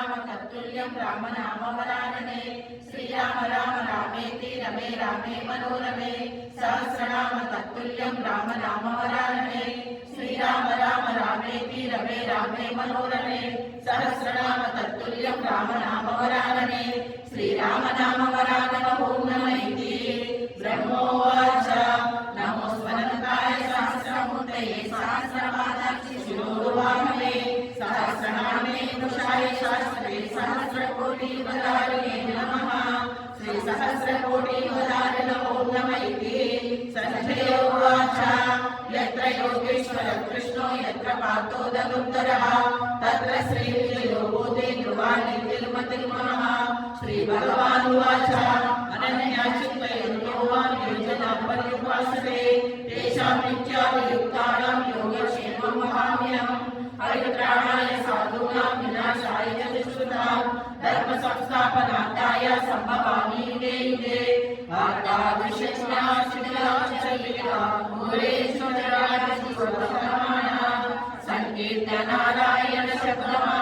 सहस्रनाम तत्तुल्यं रामनामवरानने श्रीराम राम रामेति रमे रामे मनोरमे सहस्रनाम तत्तुल्यं रामनामवरानने श्रीराम राम रामेति रमे रामे मनोरमे सहस्रनाम तत्तुल्यं रामनामवरानने श्रीरामनामवरानन ओं नमः ब्रह्मोवाच नमो स्वनन्ताय सहस्रमूर्तये सहस्रपादाक्षि शिरोरुवामहे सहस्रनामे पुरुषाय शास्त्रे सहस्रकोटिवदारिणे नमः श्री सहस्रकोटिवदारिण ओं नमः संजय उवाच यत्र योगेश्वरः कृष्णो यत्र पार्थो धनुर्धरः तत्र श्रीविजयोगोदे ध्रुवानिर्मतिर्मनः श्रीभगवानुवाच अनन्याचित्तयो योजनापर्युपासते तेषां नित्याभियुक्तानां योगक्षेमं वहाम्यहम् परित्राणाय साधूनां विनाशाय च दुष्कृतां धर्मसंस्थापनार्थाय सम्भवामि युगे युगे संकीर्तनारायण शब्दमा